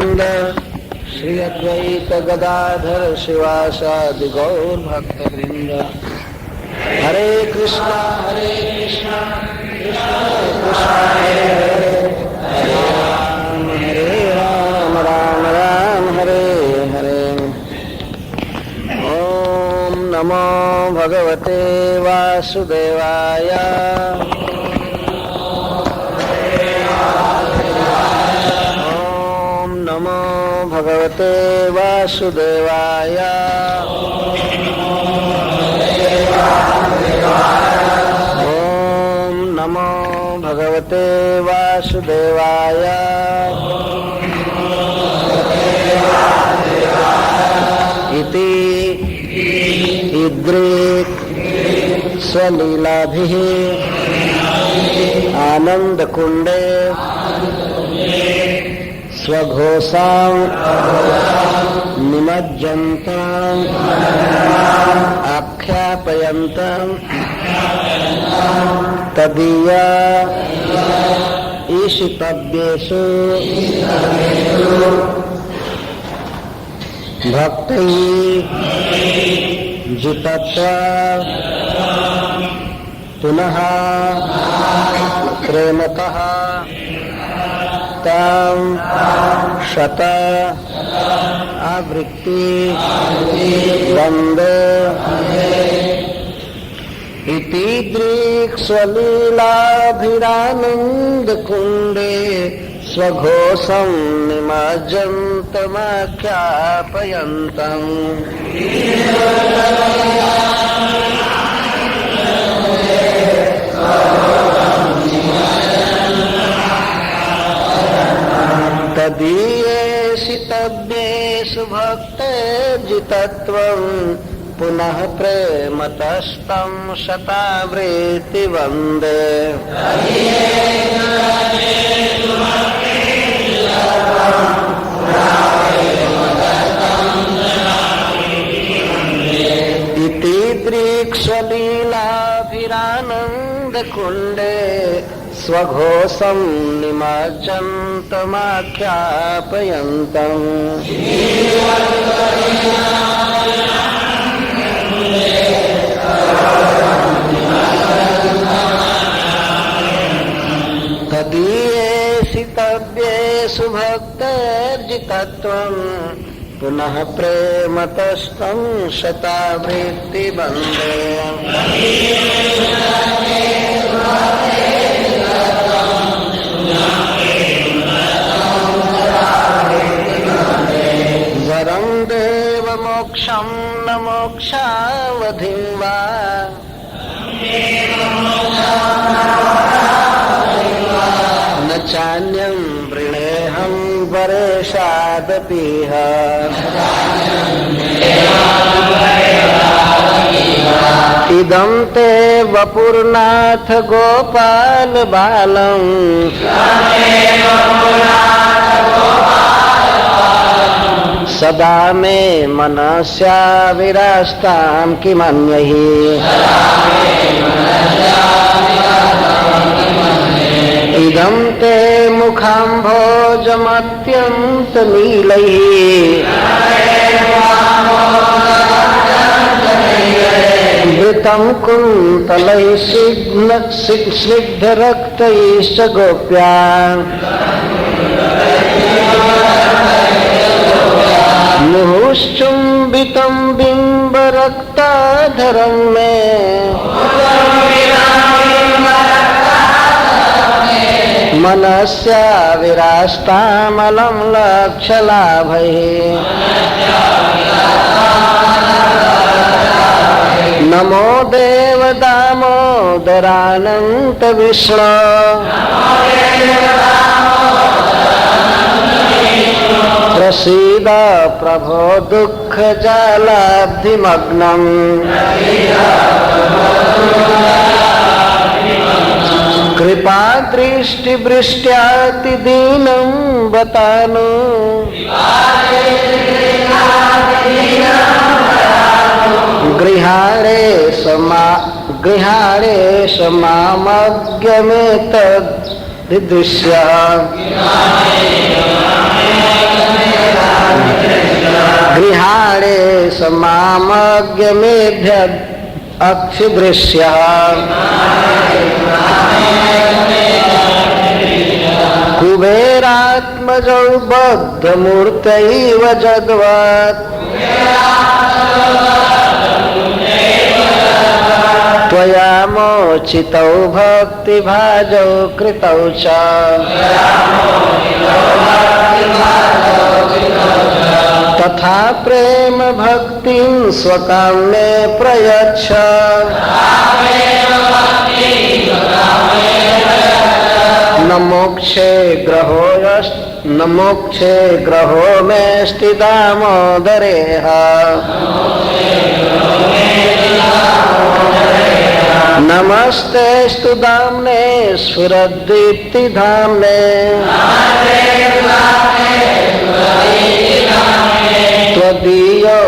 वृंद श्री अद्वैत गदाधर शिवासादि गौर भक्त वृंद। हरे कृष्णा कृष्णा कृष्णा हरे हरे राम राम राम हरे हरे। ओम नमो भगवते वासुदेवाय। भगवते वासुदेवाय। ओम नमो भगवते वासुदेवाय। इति इद्रिक् स्वलीलाभिः आनंदकुंडे स्वघोषां निमज्जन्तां आख्यापयन्तां तदीया ईशितव्येषु भक्तैः जितत्वा पुनः प्रेमतः तां शत आवृत्ति वंदे। इति दृक् स्वलीलाभिरानन्दकुण्डे स्वघोषं निमज्जन्तमाख्यापयन्तम् तदीयेषितव्येषु भक्तैर्जितत्वं पुनः प्रेमतस्तं शतावृत्ति वन्दे। इति दृक् स्वलीलाभिरानन्दकुण्डे स्वघोषं निमज्जन्तमाख्यापयन्तम् तदीयेषितव्येषु भक्तैर्जितत्वं पुनः प्रेमतस्तं शतावृत्ति वन्दे। वरं देव मोक्षं न मोक्षावधिं वा न चान्यं वृणेऽहं वरेशादपीह। इदं ते वपुर्नाथ गोपाल बालम् सदा मे मनस्या विरास्तां किमन्यहि। इदं ते मुखाम्भोजमत्यन्तनीलैः घृतं कुन्तलैः स्निग्धरक्तैश्च गोप्या मुहुश्चुम्बितं बिम्बरक्ताधरं मे मनस्या विरास्तामलं लक्षलाभैः। नमो देव दामोदरानन्त विष्णु प्रसीद प्रभो दुःखजालाब्धिमग्नम्। कृपादृष्टिवृष्ट्यातिदीनं बतानु गृहाणे समामज्ञमेतद् दिदृश्य मामज्ञमेभ्य अक्षिदृश्यः कुबेरात्मजौ बद्धमूर्तैव जद्वत् त्वया मोचितौ भक्तिभाजौ कृतौ च तथा प्रेम भक्तिं स्वकाम्ये प्रयच्छ न मोक्षे ग्रहो मेष्टि दामोदरेह नमस्तेस्तु दाम्ने स्फुरद्दीप्तिधाम्ने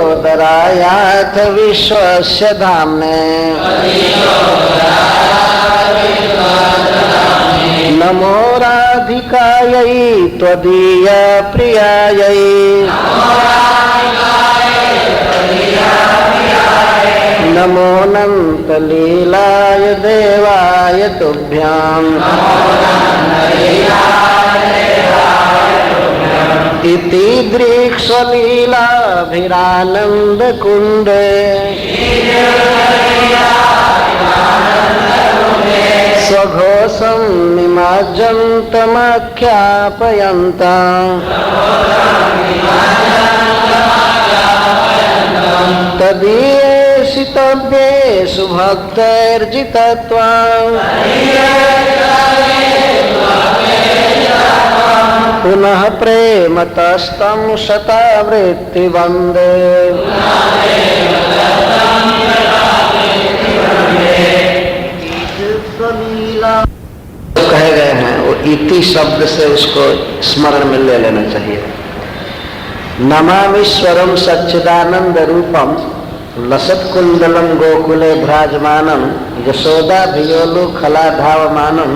त्वदीयोदरायाथ विश्वस्य धाम्ने नमो राधिकायै त्वदीय प्रियायै नमोऽनन्तलीलाय देवाय तुभ्याम् इति दृक्स्वलीलाभिरानन्दकुण्डे स्वघोषं निमज्जन्तमाख्यापयन्तम् तदीयेषु तद्येषु भक्तैर्जितत्वम् पुनः प्रेमतस्तं शतावृत्तिवन्दे कहे गए हैं वो इति शब्द से उसको स्मरण में ले लेना चाहिए। नमामीश्वरम सच्चिदानंद रूपम लसत कुंडलम गोकुले भ्राजमानम यशोदा भियोलु खला धावमानम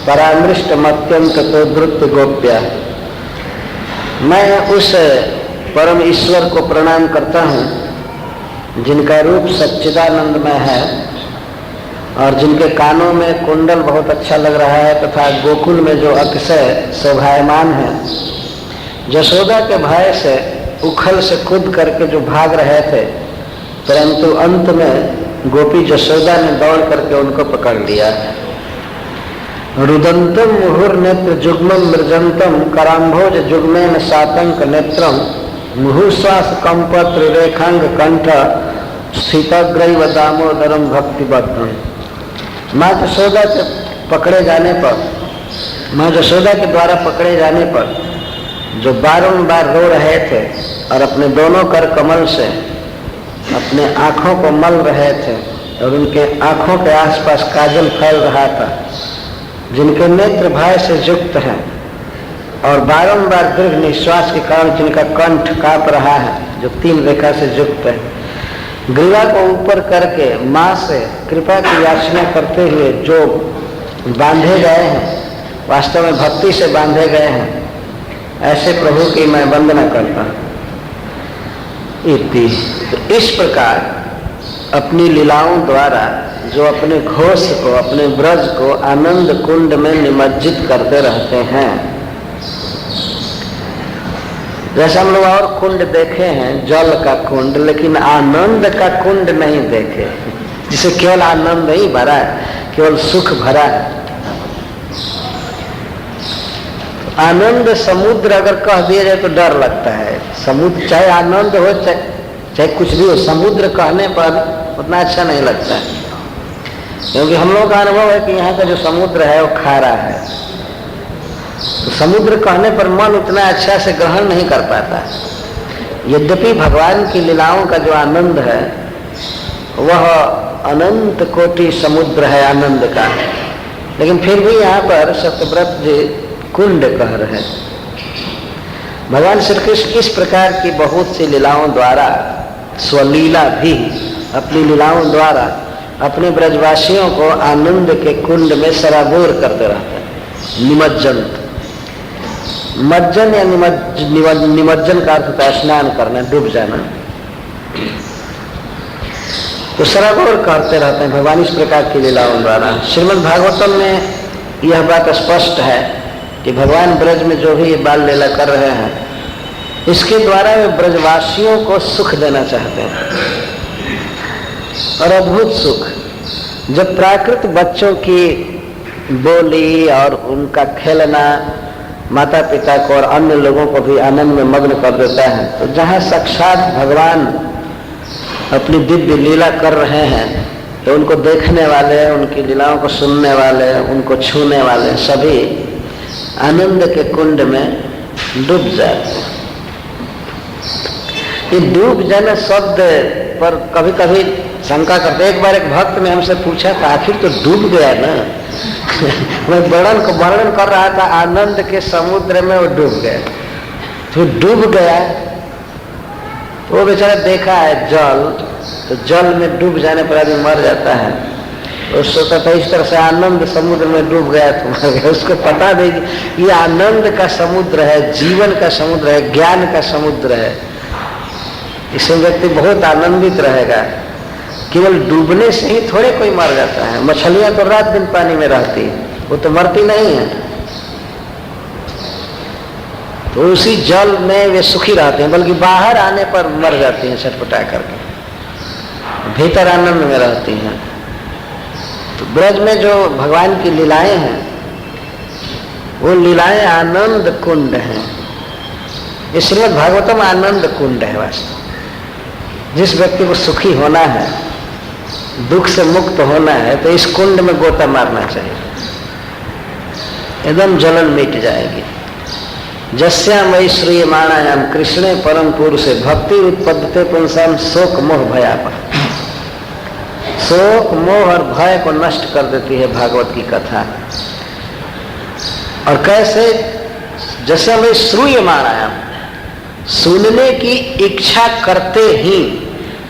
परामृष्ट मत्यंत तो धृत्य गोप्या। मैं उस परम ईश्वर को प्रणाम करता हूँ जिनका रूप सच्चिदानंदमय है और जिनके कानों में कुंडल बहुत अच्छा लग रहा है तथा गोकुल में जो अतिशय शोभायमान है। यशोदा के भय से उखल से कूद करके जो भाग रहे थे परंतु अंत में गोपी यशोदा ने दौड़ करके उनको पकड़ लिया। रुदंतम मुहुर्नेत्र जुग्मम मृजंतम कराम्भोज जुग्मेन सातंक नेत्रम मुहुश्वास कंपत्र रेखांग कंठ स्थितग्रैव दामोदरम भक्तिबद्धम। माँ यशोदा के द्वारा पकड़े जाने पर जो बारंबार रो रहे थे और अपने दोनों कर कमल से अपने आँखों को मल रहे थे और उनके आँखों के आसपास काजल फैल रहा था, जिनके नेत्र भय से युक्त हैं और बारंबार दीर्घ निश्वास के कारण जिनका कंठ कांप रहा है, जो 3 रेखा से युक्त है, ग्रीवा को ऊपर करके माँ से कृपा की याचना करते हुए जो बांधे गए हैं, वास्तव में भक्ति से बांधे गए हैं, ऐसे प्रभु की मैं वंदना करता हूँ। तो इस प्रकार अपनी लीलाओं द्वारा जो अपने घोष को, अपने ब्रज को आनंद कुंड में निमज्जित करते रहते हैं। जैसे हम लोग और कुंड देखे हैं, जल का कुंड, लेकिन आनंद का कुंड नहीं देखे, जिसे केवल आनंद ही भरा है, केवल सुख भरा है। आनंद समुद्र अगर कह दिया जाए तो डर लगता है। समुद्र चाहे आनंद हो चाहे कुछ भी हो, समुद्र कहने पर उतना अच्छा नहीं लगता है, क्योंकि हम लोगों का अनुभव है कि यहाँ का जो समुद्र है वो खारा है। तो समुद्र कहने पर मन उतना अच्छा से ग्रहण नहीं कर पाता। यद्यपि भगवान की लीलाओं का जो आनंद है वह अनंत कोटि समुद्र है आनंद का, लेकिन फिर भी यहाँ पर सत्यव्रत जी कुंड कह रहे हैं। भगवान श्री कृष्ण इस प्रकार की बहुत सी लीलाओं द्वारा, स्वलीला भी अपनी लीलाओं द्वारा अपने ब्रजवासियों को आनंद के कुंड में सराबोर करते रहते हैं। मज्जन या निमज्जन का अर्थ होता है स्नान करना, डूब जाना। तो सराबोर करते रहते हैं भगवान इस प्रकार की लीलाओं द्वारा। श्रीमद् भागवतम में यह बात स्पष्ट है कि भगवान ब्रज में जो भी ये बाल लीला कर रहे हैं, इसके द्वारा वे ब्रजवासियों को सुख देना चाहते हैं, और अद्भुत सुख। जब प्राकृत बच्चों की बोली और उनका खेलना माता पिता को और अन्य लोगों को भी आनंद में मग्न कर देता है, तो जहाँ साक्षात भगवान अपनी दिव्य लीला कर रहे हैं, तो उनको देखने वाले, उनकी लीलाओं को सुनने वाले, उनको छूने वाले सभी आनंद के कुंड में डूब जाते हैं। ये डूब जाना शब्द पर कभी कभी शंका करते। एक बार एक भक्त ने हमसे पूछा था, आखिर तो डूब गया ना। मैं वर्णन कर रहा था आनंद के समुद्र में, वो डूब गया। तो डूब गया, वो बेचारा देखा है जल, तो जल में डूब जाने पर आदमी मर जाता है। वो सोचता था इस तरह से आनंद समुद्र में डूब गया तो मर गया। उसको पता नहीं कि ये आनंद का समुद्र है, जीवन का समुद्र है, ज्ञान का समुद्र है। इसमें व्यक्ति बहुत आनंदित रहेगा। केवल डूबने से ही थोड़े कोई मर जाता है। मछलियां तो रात दिन पानी में रहती है, वो तो मरती नहीं है। तो उसी जल में वे सुखी रहते हैं, बल्कि बाहर आने पर मर जाती हैं छटपटा करके, भीतर आनंद में रहती हैं। तो ब्रज में जो भगवान की लीलाएं हैं, वो लीलाएं आनंद कुंड हैं। इसलिए भागवतम आनंद कुंड है वास्तव। जिस व्यक्ति को सुखी होना है, दुख से मुक्त होना है, तो इस कुंड में गोता मारना चाहिए, एकदम जलन मिट जाएगी। जस्यामयि श्रूयमाणायाम कृष्णे परम पुरुषे भक्ति उत्पद्यते पुंसाम शोक मोह भयापा। शोक मोह और भय को नष्ट कर देती है भागवत की कथा। और कैसे? जस्यामयि श्रूयमाणायाम, सुनने की इच्छा करते ही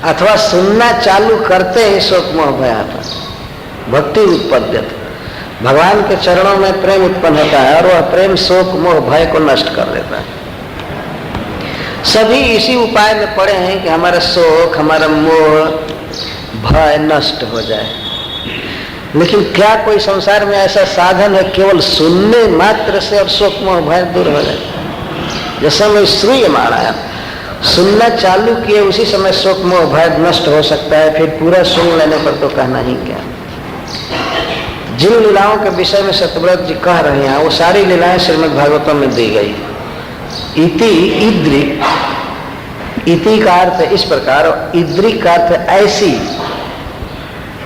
अथवा सुनना चालू करते ही शोक मोह भयापा भक्ति उत्पद्यते, भगवान के चरणों में प्रेम उत्पन्न होता है, और वह प्रेम शोक मोह भय को नष्ट कर देता है। सभी इसी उपाय में पड़े हैं कि हमारा शोक, हमारा मोह भय नष्ट हो जाए। लेकिन क्या कोई संसार में ऐसा साधन है केवल सुनने मात्र से और शोक मोह भय दूर हो जाए? जैसे मैं श्रूयमाणायाम, सुनना चालू किए उसी समय शोक मोह भय नष्ट हो सकता है। फिर पूरा सुन लेने पर तो कहना ही क्या। जिन लीलाओं के विषय में सत्यव्रत जी कह रहे हैं, वो सारी लीलाएं श्रीमद् भागवतम में दी गई। इति इद्रिक, इति का अर्थ इस प्रकार, इद्रिक का अर्थ ऐसी।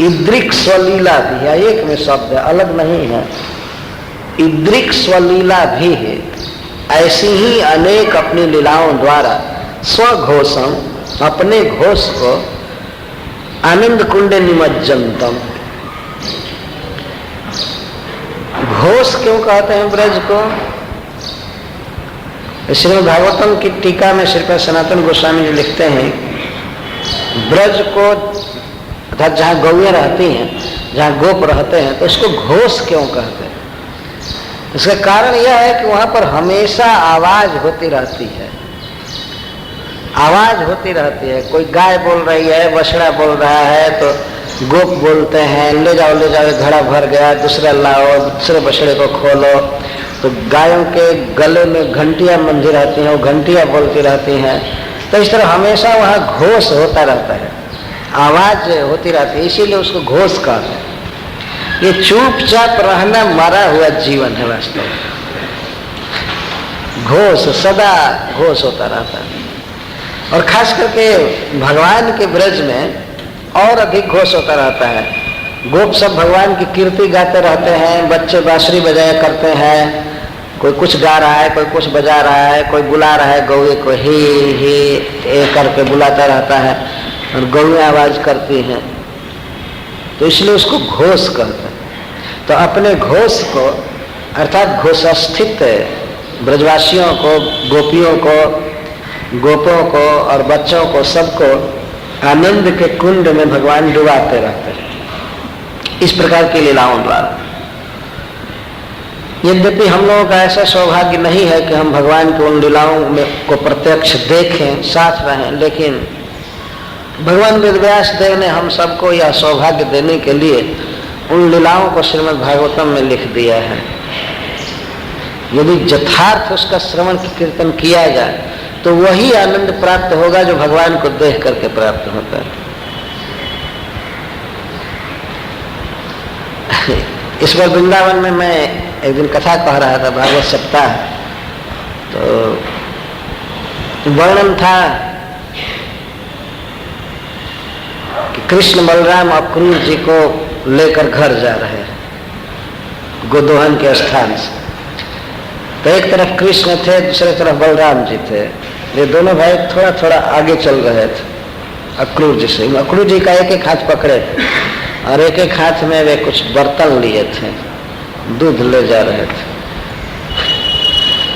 इद्रिक स्वलीला भी है, एक में शब्द है, अलग नहीं है। इद्रिक स्वलीला भी है, ऐसी ही अनेक अपनी लीलाओं द्वारा स्वघोषम, अपने घोष को, आनंद कुंडे निमज्जनतम। घोष क्यों कहते हैं ब्रज को? श्रीमद् भागवतम की टीका में श्रीपद सनातन गोस्वामी जी लिखते हैं, ब्रज को अर्थात जहाँ गौएं रहती हैं, जहाँ गोप रहते हैं, तो इसको घोष क्यों कहते हैं? इसका कारण यह है कि वहां पर हमेशा आवाज होती रहती है। आवाज होती रहती है। कोई गाय बोल रही है, बछड़ा बोल रहा है, तो गोप बोलते हैं, ले जाओ घड़ा भर गया, दूसरा लाओ, दूसरे बछड़े को खोलो। तो गायों के गले में घंटियां बंधी रहती हैं, वो घंटियां बोलती रहती हैं। तो इस तरह हमेशा वहाँ घोष होता रहता है, आवाज होती रहती है, इसीलिए उसको घोष कहते हैं। ये चुपचाप रहना मरा हुआ जीवन है वास्तव में। घोष, सदा घोष होता रहता है। और खास करके भगवान के ब्रज में और अधिक घोष होता रहता है। गोप सब भगवान की कीर्ति गाते रहते हैं, बच्चे बांसुरी बजाया करते हैं, कोई कुछ गा रहा है, कोई कुछ बजा रहा है, कोई बुला रहा है गौए को, ही करके बुलाता रहता है, और गौएं आवाज करती हैं, तो इसलिए उसको घोष कहते हैं। तो अपने घोष को अर्थात घोषस्थित ब्रजवासियों को, गोपियों को, गोपों को और बच्चों को, सबको आनंद के कुंड में भगवान डुबाते रहते हैं इस प्रकार की लीलाओं द्वारा। यद्यपि हम लोगों का ऐसा सौभाग्य नहीं है कि हम भगवान की उन लीलाओं में को प्रत्यक्ष देखें, साथ रहें, लेकिन भगवान वेदव्यास देव ने हम सबको यह सौभाग्य देने के लिए उन लीलाओं को श्रीमद् भागवतम में लिख दिया है। यदि यथार्थ उसका श्रवण कीर्तन किया जाए तो वही आनंद प्राप्त होगा जो भगवान को देख करके प्राप्त होता है। इस बार वृंदावन में मैं एक दिन कथा कह रहा था, भागवत सप्ताह, तो वर्णन था कि कृष्ण बलराम अक्रूर जी को लेकर घर जा रहे हैं गोदोहन के स्थान से। तो एक तरफ कृष्ण थे, दूसरे तरफ बलराम जी थे। ये दोनों भाई थोड़ा थोड़ा आगे चल रहे थे अक्रूर जी से। अक्रूर जी का एक एक हाथ पकड़े और एक एक हाथ में वे कुछ बर्तन लिए थे, दूध ले जा रहे थे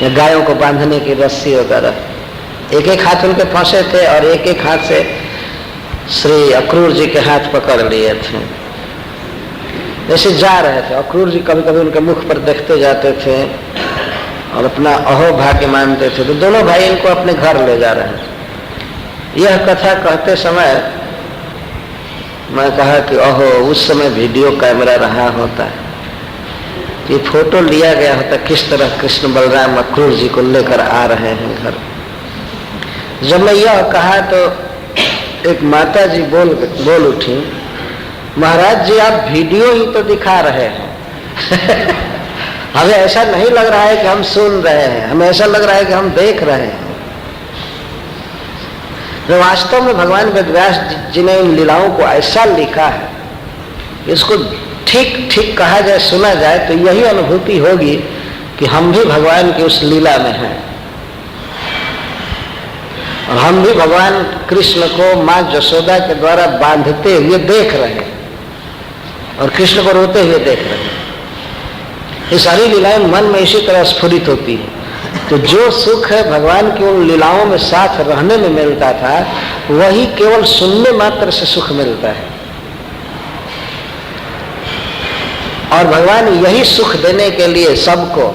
या गायों को बांधने की रस्सी वगैरह। एक एक हाथ उनके फंसे थे और एक एक हाथ से श्री अक्रूर जी के हाथ पकड़ लिए थे। जैसे जा रहे थे, अक्रूर जी कभी कभी उनके मुख पर देखते जाते थे और अपना अहो भाग्य मानते थे। तो दोनों भाई इनको अपने घर ले जा रहे थे। यह कथा कहते समय मैं कहा कि अहो, उस समय वीडियो कैमरा रहा होता, ये फोटो लिया गया होता किस तरह कृष्ण बलराम अक्रूर जी को लेकर आ रहे हैं घर। जब मैं यह कहा तो एक माता जी बोल उठी, महाराज जी आप वीडियो ही तो दिखा रहे हैं हमें ऐसा नहीं लग रहा है कि हम सुन रहे हैं, हमें ऐसा लग रहा है कि हम देख रहे हैं। तो वास्तव में भगवान वेदव्यास जी ने इन लीलाओं को ऐसा लिखा है, इसको ठीक ठीक कहा जाए, सुना जाए तो यही अनुभूति होगी कि हम भी भगवान की उस लीला में हैं और हम भी भगवान कृष्ण को माँ यशोदा के द्वारा बांधते हुए देख रहे हैं और कृष्ण को रोते हुए देख रहे हैं। ये सारी लीलाएं मन में इसी तरह स्फुरित होती है। तो जो सुख है भगवान की उन लीलाओं में साथ रहने में मिलता था, वही केवल सुनने मात्र से सुख मिलता है। और भगवान यही सुख देने के लिए सबको,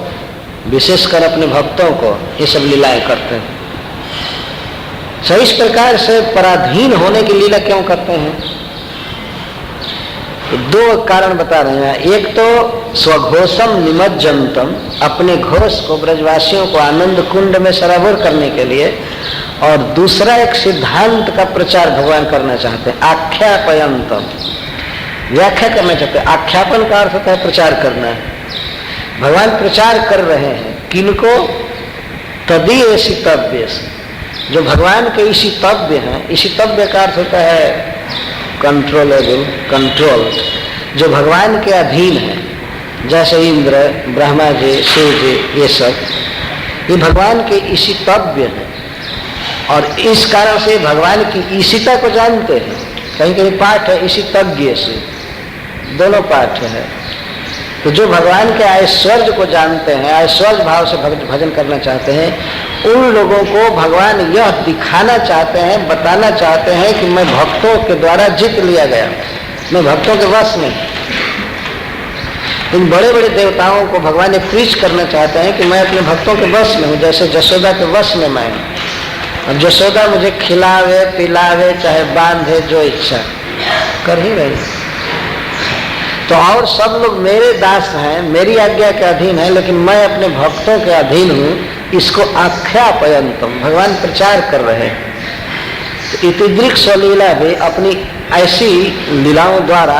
विशेषकर अपने भक्तों को, ये सब लीलाएं करते हैं। सो इस प्रकार से पराधीन होने की लीला क्यों करते हैं? तो दो कारण बता रहे हैं। एक तो स्वघोषम निमज्जनतम, अपने घोष को, ब्रजवासियों को आनंद कुंड में सराबोर करने के लिए, और दूसरा एक सिद्धांत का प्रचार भगवान करना चाहते हैं, आख्यापयंतम, व्याख्या करना चाहते हैं। आख्यापन का अर्थ होता है प्रचार करना है। भगवान प्रचार कर रहे हैं किनको? तदीय शितव्य, जो भगवान के इशितव्य हैं। इशितव्य का अर्थ होता है कंट्रोलेबल, कंट्रोल, जो भगवान के अधीन है, जैसे इंद्र, ब्रह्मा जी, शिव जी, ये सब, ये भगवान के इशितव्य हैं और इस कारण से भगवान की ईशिता को जानते हैं। कहीं कहीं पाठ है इशितज्ञ से, दोनों पाठ है। तो जो भगवान के ऐश्वर्य को जानते हैं, ऐश्वर्य भाव से भजन करना चाहते हैं, उन लोगों को भगवान यह दिखाना चाहते हैं, बताना चाहते हैं कि मैं भक्तों के द्वारा जीत लिया गया, मैं भक्तों के वश में। इन बड़े बड़े देवताओं को भगवान ये प्रीच करना चाहते हैं कि मैं अपने भक्तों के वश में हूँ, जैसे यशोदा के वश में मैं हूँ। अब यशोदा मुझे खिलावे पिलावे चाहे बांधे, जो इच्छा कर ही रही। तो और सब लोग मेरे दास हैं, मेरी आज्ञा के अधीन है, लेकिन मैं अपने भक्तों के अधीन हूँ। इसको आख्यापयंतम, भगवान प्रचार कर रहे हैं। तो इतिदृक् स्वलीला भी अपनी ऐसी लीलाओं द्वारा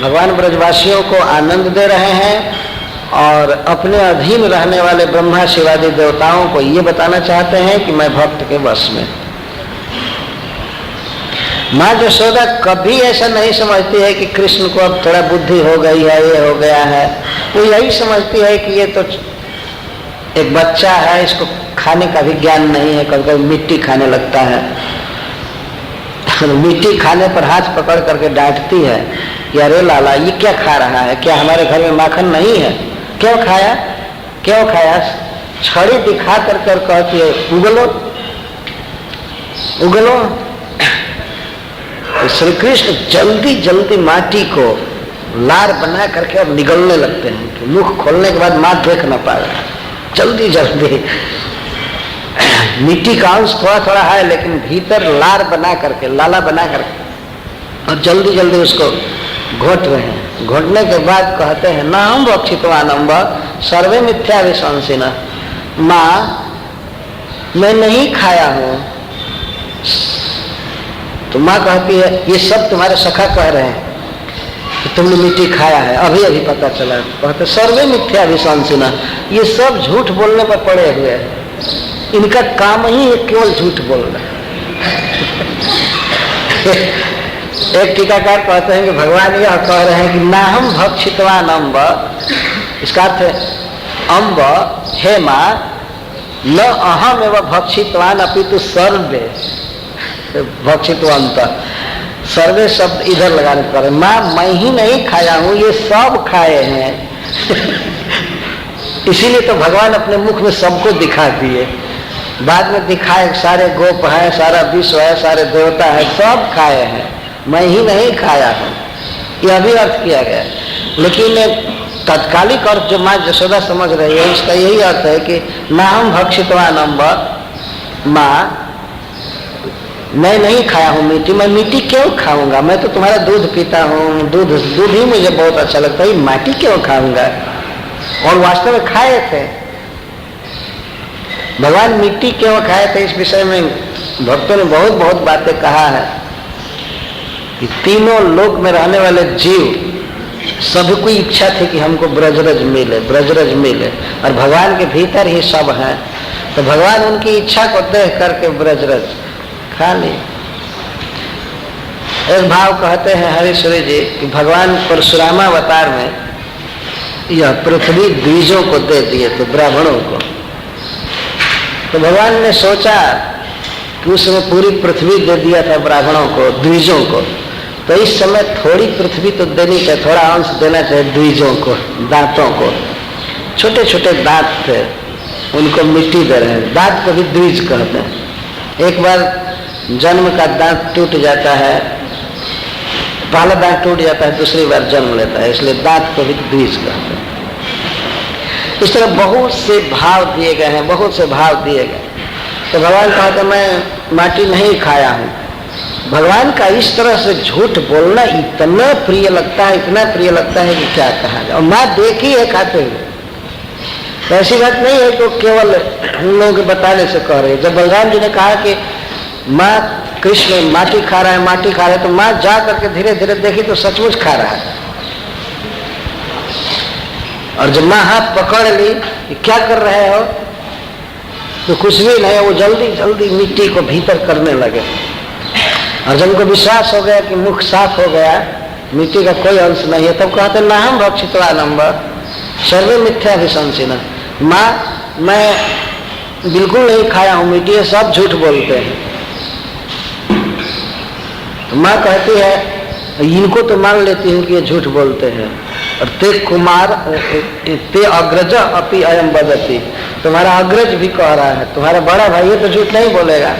भगवान ब्रजवासियों को आनंद दे रहे हैं और अपने अधीन रहने वाले ब्रह्मा शिवादि देवताओं को ये बताना चाहते हैं कि मैं भक्त के वश में। माँ यशोदा कभी ऐसा नहीं समझती है कि कृष्ण को अब थोड़ा बुद्धि हो गई है, ये हो गया है। वो यही समझती है कि ये तो एक बच्चा है, इसको खाने का भी ज्ञान नहीं है, कभी कभी मिट्टी खाने लगता है। मिट्टी खाने पर हाथ पकड़ करके डांटती है कि अरे लाला ये क्या खा रहा है, क्या हमारे घर में माखन नहीं है? क्यों खाया, क्यों खाया? छड़ी दिखा करके कहती है उगलो उगलो। तो श्री कृष्ण जल्दी जल्दी माटी को लार बना करके और निगलने लगते हैं कि मुख खोलने के बाद माँ देख न पाए, जल्दी जल्दी। मिट्टी का अंश थोड़ा थोड़ा है, लेकिन भीतर लार बना करके, लाला बना करके और जल्दी जल्दी उसको घोट रहे हैं। घोटने के बाद कहते हैं ना हम भक्षितवानम सर्वे मिथ्या विशंसिना, माँ मैं नहीं खाया हूं। तो माँ कहती है ये सब तुम्हारे सखा कह रहे हैं कि तुमने मिट्टी खाया है, अभी अभी पता चला। कहते सर्वे मिथ्या विशंसिना, ये सब झूठ बोलने पर पड़े हुए हैं, इनका काम ही है केवल झूठ बोलना। एक टीकाकार कहते हैं कि भगवान यह कह रहे हैं कि ना हम भक्षितवान अम्ब, इसका अर्थ है अम्ब हे माँ न अहम एवं भक्षितवान अपितु सर्वे, भक्षितवंत सर्वे शब्द इधर लगाने पर, माँ मैं ही नहीं खाया हूं, ये सब खाए हैं। इसीलिए तो भगवान अपने मुख में सबको दिखा दिए, बाद में दिखाए सारे गोप है, सारा विश्व है, सारे देवता है, सब खाए हैं, मैं ही नहीं खाया हूं, यह भी अर्थ किया गया। लेकिन तत्कालिक अर्थ जो माँ यशोदा समझ रही है उसका यही अर्थ है कि ना हम भक्षितवान अम्ब, माँ मैं नहीं खाया हूँ मिट्टी, मैं मिट्टी क्यों खाऊंगा, मैं तो तुम्हारा दूध पीता हूँ, दूध ही मुझे बहुत अच्छा लगता है, माटी क्यों खाऊंगा। और वास्तव में खाए थे भगवान, मिट्टी क्यों खाए थे इस विषय में भक्तों ने बहुत बहुत बातें कहा है कि तीनों लोक में रहने वाले जीव सबकी इच्छा थी कि हमको ब्रजरज मिले, ब्रजरज मिले, और भगवान के भीतर ही सब है, तो भगवान उनकी इच्छा को देख करके ब्रजरज खा ली। एक भाव कहते हैं हरीश्वरी जी कि भगवान परशुरामावतार में यह पृथ्वी द्विजों को दे दिए थे, ब्राह्मणों को। तो भगवान ने सोचा कि उस समय पूरी पृथ्वी दे दिया था ब्राह्मणों को, द्विजों को, तो इस समय थोड़ी पृथ्वी तो देनी चाहिए, थोड़ा अंश देना चाहिए द्विजों को, दांतों को। छोटे छोटे दांत थे, उनको मिट्टी दे रहे हैं, दांत को भी द्विज कहते हैं। एक बार जन्म का दांत टूट जाता है, पहला दांत टूट जाता है, दूसरी बार जन्म लेता है, इसलिए दांत को भी द्विज कहते हैं। इस तरह बहुत से भाव दिए गए हैं, बहुत से भाव दिए गए। तो भगवान कहा था मैं माटी नहीं खाया हूँ। भगवान का इस तरह से झूठ बोलना इतना प्रिय लगता है, इतना प्रिय लगता है कि क्या कहा जाए। और माँ देखी है खाते हुए, तो ऐसी बात नहीं है कि केवल उन लोगों के बताने से कह रहे। जब बलराम जी ने कहा कि माँ कृष्ण माटी खा रहा है, माटी खा रहा है, तो माँ जा करके धीरे धीरे देखी तो सचमुच खा रहा है। और जब माँ हाथ पकड़ ली कि क्या कर रहे हो, तो कुछ भी नहीं, वो जल्दी जल्दी मिट्टी को भीतर करने लगे। और जब उनको विश्वास हो गया कि मुख साफ हो गया, मिट्टी का कोई अंश नहीं है, तब कहते ना हम भक्षितवानम सर्वे मिथ्या विशंसिना, माँ मैं बिल्कुल नहीं खाया हूँ मिट्टी, ये सब झूठ बोलते हैं। तो माँ कहती है इनको तो मान लेती हूँ कि ये झूठ बोलते हैं। और ते कुमार ते अग्रज अपि अयम वदति, तुम्हारा अग्रज भी कह रहा है, तुम्हारा बड़ा भाई, ये तो झूठ नहीं बोलेगा।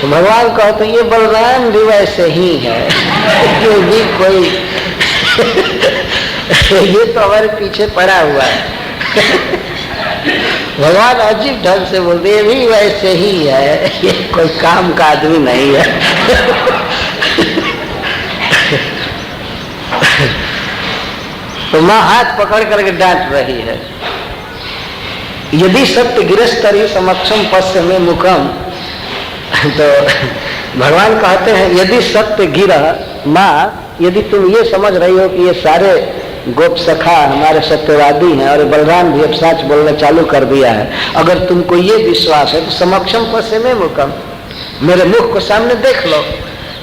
तो भगवान कहते ये बलराम भी वैसे ही है, ये भी कोई ये तो हमारे पीछे पड़ा हुआ है। भगवान अजीब ढंग से बोलते ये भी वैसे ही है, ये कोई काम का आदमी नहीं है। तो माँ हाथ पकड़ करके डांट रही है। यदि सत्य गिरस्तरी समक्षम पश्य में मुखम, तो भगवान कहते हैं यदि सत्य गिरा, माँ यदि तुम ये समझ रही हो कि ये सारे गोप सखा हमारे सत्यवादी हैं और बलराम भी अब सच बोलना चालू कर दिया है, अगर तुमको ये विश्वास है तो समक्षम पश्य में मुखम, मेरे मुख को सामने देख लो।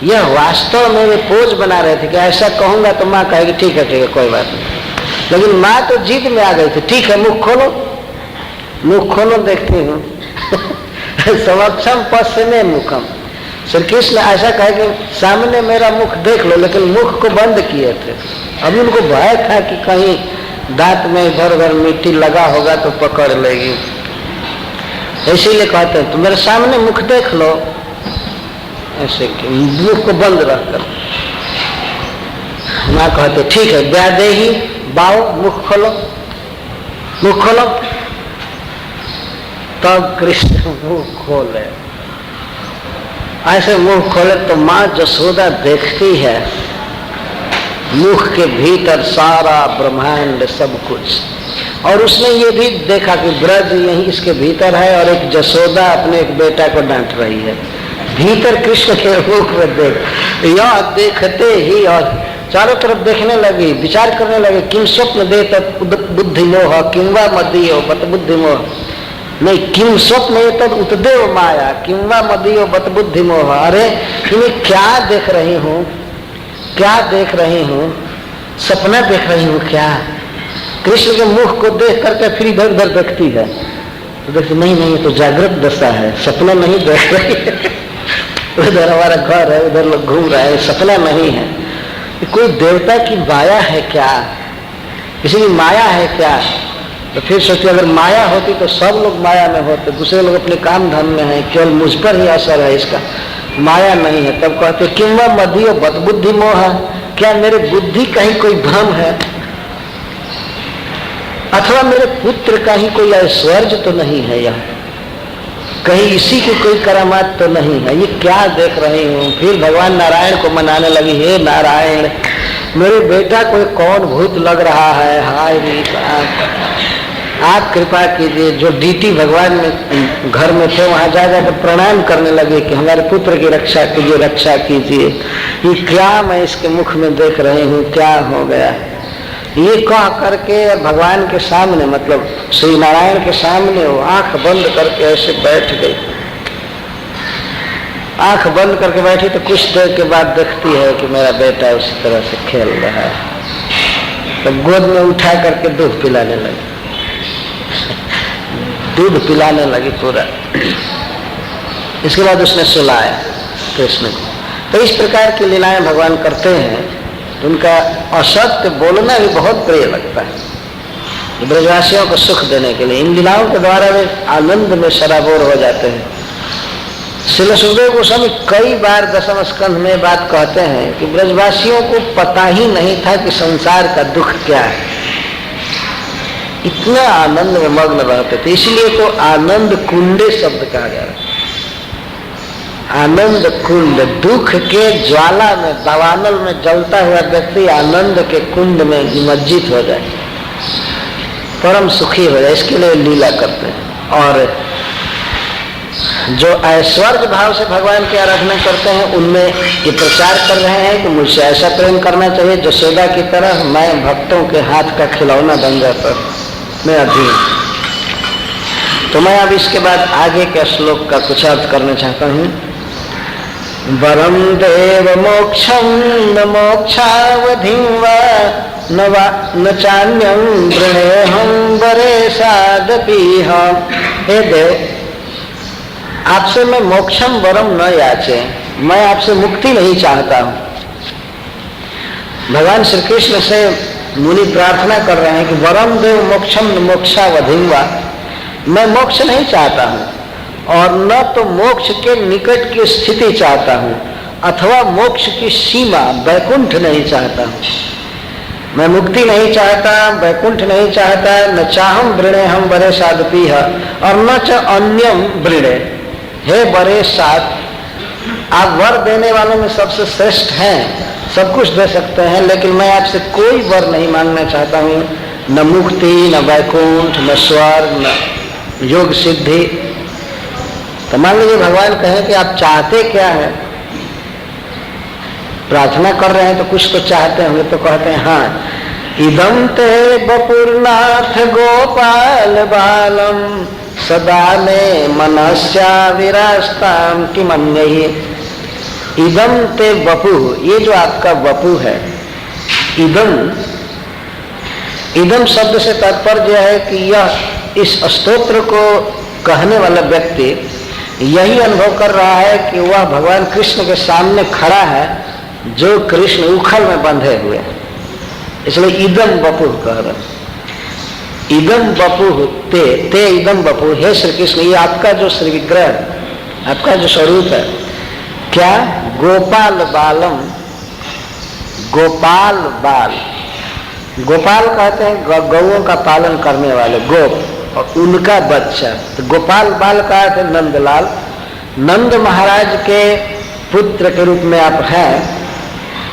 यह वास्तव में वे पोज बना रहे थे कि ऐसा कहूंगा तो माँ कहेगी ठीक है कोई बात नहीं, लेकिन माँ तो जिद में आ गई थी। ठीक है मुख खोलो, मुख खोलो देखती हूँ। समक्षम पश्य में मुखम, श्री कृष्ण ऐसा कहे कि सामने मेरा मुख देख लो, लेकिन मुख को बंद किए थे। अभी उनको भय था कि कहीं दांत में इधर उधर मिट्टी लगा होगा तो पकड़ लेगी, इसीलिए कहते हैं तो मेरे सामने मुख देख लो, ऐसे मुख को बंद रखकर। माँ कहते ठीक है व्यादेही बाओ, मुख खोलो, मुख खोलो। तब कृष्ण मुंह खोले। ऐसे मुंह खोले तो माँ जसोदा देखती है मुख के भीतर सारा ब्रह्मांड सब कुछ, और उसने ये भी देखा कि ब्रज यही इसके भीतर है और एक जसोदा अपने एक बेटा को डांट रही है। भीतर कृष्ण के मुख में देख, यह देखते ही और चारों तरफ देखने लगी, विचार करने लगे, किम स्वप्न दे तत् बुद्धि मोह किंवा मदीयो बत बुद्धि मोह, नहीं किम स्वप्न तद उत्देव माया किंवा मदीयो बत बुद्धि मोह। अरे इन्हें क्या देख रही हूँ, क्या देख रही हूँ, सपना देख रही हूँ क्या? कृष्ण के मुख को देख करके फिर इधर उधर देखती है तो देखती नहीं नहीं तो जागृत दशा है, सपना नहीं देख रही है। उधर हमारा घर है, उधर लोग घूम रहे हैं, सपना नहीं है। कोई देवता की माया है क्या, किसी की माया है क्या? तो फिर सोचती अगर माया होती तो सब लोग माया में होते, दूसरे लोग अपने काम धाम में हैं, केवल मुझ पर ही असर है इसका, माया नहीं है। तब कहते किंवा मदीयो बत बुद्धि मोह, क्या मेरे बुद्धि कहीं कोई भ्रम है, अथवा मेरे पुत्र का ही कोई ऐश्वर्य तो नहीं है, यहाँ कहीं इसी की कोई करामात तो नहीं है, ये क्या देख रही हूँ? फिर भगवान नारायण को मनाने लगी, हे नारायण मेरे बेटा कोई कौन भूत लग रहा है, हाय आप कृपा कीजिए। जो डीटी भगवान में घर में थे वहां जा जाकर प्रणाम करने लगे कि हमारे पुत्र की रक्षा कीजिए, रक्षा कीजिए। ये क्या मैं इसके मुख में देख रही हूँ, क्या हो गया? ये कह करके भगवान के सामने, मतलब श्री नारायण के सामने वो आंख बंद करके ऐसे बैठ गई। आंख बंद करके बैठी तो कुछ देर के बाद देखती है कि मेरा बेटा उसी तरह से खेल रहा है, तो गोद में उठा करके दूध पिलाने लगी, दूध पिलाने लगी पूरा। इसके बाद उसने सुलाया कृष्ण को। तो इस प्रकार की लीलाएं भगवान करते हैं, तो उनका असत्य बोलना भी बहुत प्रिय लगता है ब्रजवासियों को सुख देने के लिए। इन लीलाओं के द्वारा वे आनंद में सराबोर हो जाते हैं। श्रील सुखदेव गोस्वामी कई बार दशम स्कंध में बात कहते हैं कि ब्रजवासियों को पता ही नहीं था कि संसार का दुख क्या है, इतना आनंद में मग्न रहते थे, इसलिए तो आनंद कुंडे शब्द कहा गया है। आनंद कुंड, दुख के ज्वाला में, दावानल में जलता हुआ व्यक्ति आनंद के कुंड में निमज्जित हो जाए, परम सुखी हो जाए, इसके लिए लीला करते हैं। और जो ऐश्वर्य भाव से भगवान की आराधना करते हैं उनमें ये प्रचार कर रहे हैं कि मुझसे ऐसा प्रेम करना चाहिए जसोदा की तरह मैं भक्तों के हाथ का खिलौना बन जाता, मैं अधीन। तो मैं अब इसके बाद आगे के श्लोक का कुछ अर्थ करना चाहता हूँ। वरम देव मोक्षम न मोक्षावधिं वा न चान्यं वृणेहं वरे सादपीह। हे देव, आपसे मैं मोक्षम वरम न याचे, मैं आपसे मुक्ति नहीं चाहता हूँ। भगवान श्री कृष्ण से मुनि प्रार्थना कर रहे हैं कि वरम देव मोक्षम न मोक्षावधिं वा, मैं मोक्ष नहीं चाहता हूँ और न तो मोक्ष के निकट की स्थिति चाहता हूँ अथवा मोक्ष की सीमा वैकुंठ नहीं चाहता हूँ। मैं मुक्ति नहीं चाहता, वैकुंठ नहीं चाहता, न चाहम वृणे हम बरे सादपी है और न च अन्यम वृणे। हे बरे साध, आप वर देने वालों में सबसे श्रेष्ठ हैं, सब कुछ दे सकते हैं, लेकिन मैं आपसे कोई वर नहीं मांगना चाहता हूँ, न मुक्ति, न वैकुंठ, न स्वर्ग, न योग सिद्धि। तो मान लीजिए भगवान कहें कि आप चाहते क्या है, प्रार्थना कर रहे हैं तो कुछ तो चाहते होंगे, तो कहते हैं हाँ, इदम ते बपुरनाथ गोपाल बालम सदा में मनस्या विरास्ताम कि मन्यहि। इदम ते बपु, ये जो आपका बपु है, इदम शब्द से तात्पर्य है कि यह इस स्तोत्र को कहने वाला व्यक्ति यही अनुभव कर रहा है कि वह भगवान कृष्ण के सामने खड़ा है जो कृष्ण उखल में बंधे हुए, इसलिए इदम बपु कह रहे। इदम बपु ते इदम बपु, हे श्री कृष्ण, ये आपका जो श्री विग्रह, आपका जो स्वरूप है क्या, गोपाल बालम, गोपाल बाल, गोपाल कहते हैं गौओं का पालन करने वाले, गोप और उनका बच्चा। तो गोपाल बाल का अर्थ है नंदलाल। नंद महाराज के पुत्र के रूप में आप हैं।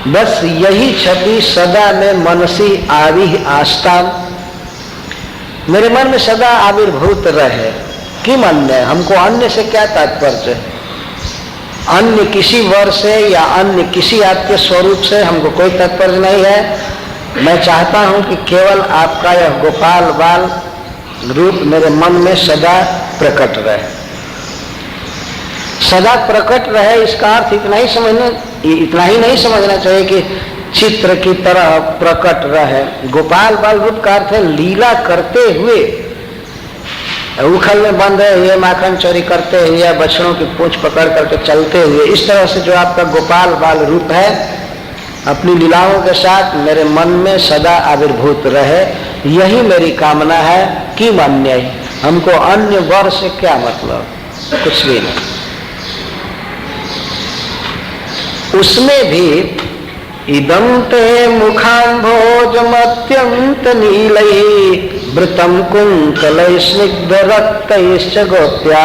बस यही छवि सदा में मनसी आविह आस्था, मेरे मन में सदा आविर्भूत रहे। किम अन्य, हमको अन्य से क्या तात्पर्य है? अन्य किसी वर से या अन्य किसी आपके स्वरूप से हमको कोई तात्पर्य नहीं है। मैं चाहता हूं कि केवल आपका यह गोपाल बाल रूप मेरे मन में सदा प्रकट रहे, सदा प्रकट रहे। इसका अर्थ इतना ही नहीं समझना चाहिए कि चित्र की तरह प्रकट रहे। गोपाल बाल रूप का अर्थ है लीला करते हुए, उखल में बंद है ये माखन चोरी करते हुए या बछड़ों की पूंछ पकड़ करके चलते हुए, इस तरह से जो आपका गोपाल बाल रूप है अपनी लीलाओं के साथ मेरे मन में सदा आविर्भूत रहे, यही मेरी कामना है। कि मान्य हमको अन्य वर से क्या मतलब, कुछ भी नहीं। उसमें भी इदं ते मुखाम्भोजमत्यंत नीलैः वृतं कुन्तलैः स्निग्धरक्तैश्च गोप्या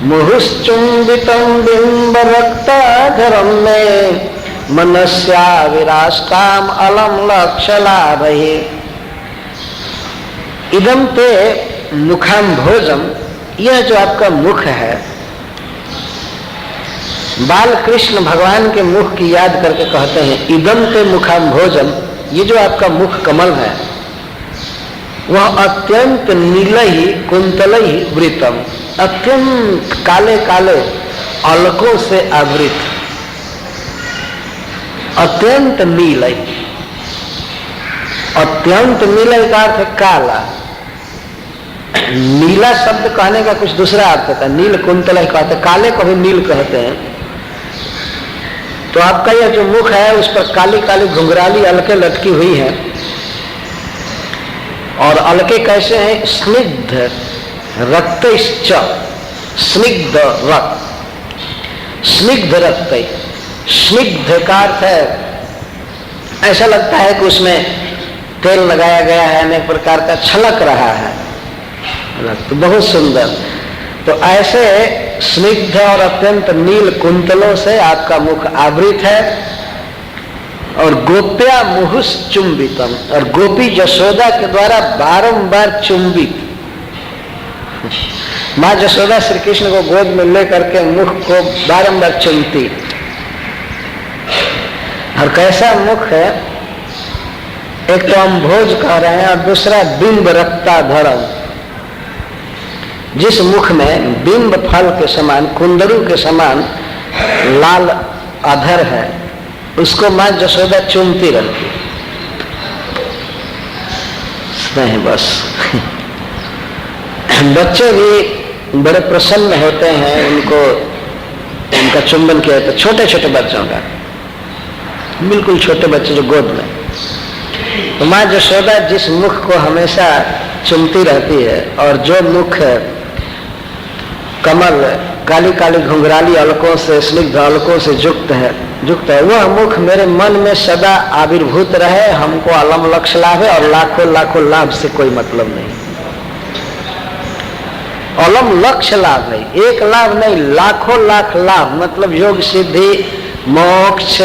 मुहुश्चुम्बितं बिम्बरक्ताधरं मे मनस्या विरास्ताम अलम लक्षलाभैः। इदं ते मुखाम्भोजम, यह जो आपका मुख है, बाल कृष्ण भगवान के मुख की याद करके कहते हैं इदम ते मुखाम्भोजम, ये जो आपका मुख कमल है वह अत्यंत नीलही कुंतलही वृतम, अत्यंत काले काले अलकों से आवृत, अत्यंत नीलय। अत्यंत नीलय का अर्थ है काला। नीला शब्द कहने का कुछ दूसरा अर्थ होता है, नील कुंतलय कहते हैं, काले को भी नील कहते हैं। तो आपका यह जो मुख है उस पर काली काली घुंघराली अलके लटकी हुई है, और अलके कैसे हैं? स्निग्ध रक्त, स्निग्ध रक्त, स्निग्ध रक्त। स्निग्ध का अर्थ है ऐसा लगता है कि उसमें तेल लगाया गया है, अनेक प्रकार का छलक रहा है, तो बहुत सुंदर। तो ऐसे स्निग्ध और अत्यंत नील कुंतलों से आपका मुख आवृत है। और गोप्या मुहुस चुंबितम, और गोपी जशोदा के द्वारा बारंबार चुंबित। माँ जशोदा श्री कृष्ण को गोद में लेकर के मुख को बारंबार चुमती। और कैसा मुख है, एक तो हम भोज कह रहे हैं और दूसरा बिंब रक्ता धरम। जिस मुख में बिंब फल के समान, कुंदरू के समान लाल अधर है, उसको माँ जशोदा चूमती रहती नहीं बस। बच्चे भी बड़े प्रसन्न होते हैं उनको उनका चुंबन किया जाता है, छोटे छोटे बच्चों का, बिल्कुल छोटे बच्चे जो गोद में। तो माँ जशोदा जिस मुख को हमेशा चुमती रहती है, और जो मुख कमल काली काली घुंघराली अलकों से, स्निग्ध अलकों से युक्त है, वह मुख मेरे मन में सदा आविर्भूत रहे। हमको अलम लक्ष्य लाभ है, और लाखों लाखों लाभ से कोई मतलब नहीं। अलम लक्ष्य लाभ है, एक लाभ नहीं, लाखों लाख लाभ, मतलब योग सिद्धि, मोक्ष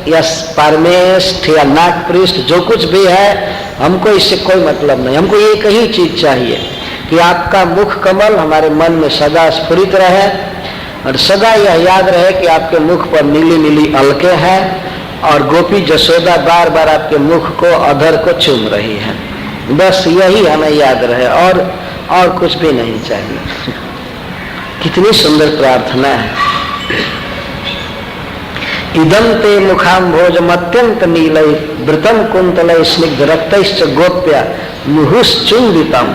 या परमेष्ठ या नागपृष्ठ, जो कुछ भी है, हमको इससे कोई मतलब नहीं। हमको एक ही चीज चाहिए कि आपका मुख कमल हमारे मन में सदा स्फुरित रहे, और सदा यह याद रहे कि आपके मुख पर नीली नीली अलके हैं, और गोपी जशोदा बार बार आपके मुख को, अधर को चूम रही है। बस यही हमें याद रहे, और कुछ भी नहीं चाहिए। कितनी सुंदर प्रार्थना है। इदं ते मुखाम्भोजम अत्यंत नीलय वृतम कुंतलय स्निग्ध रक्तैश्च गोप्या मुहुश्चुंबितम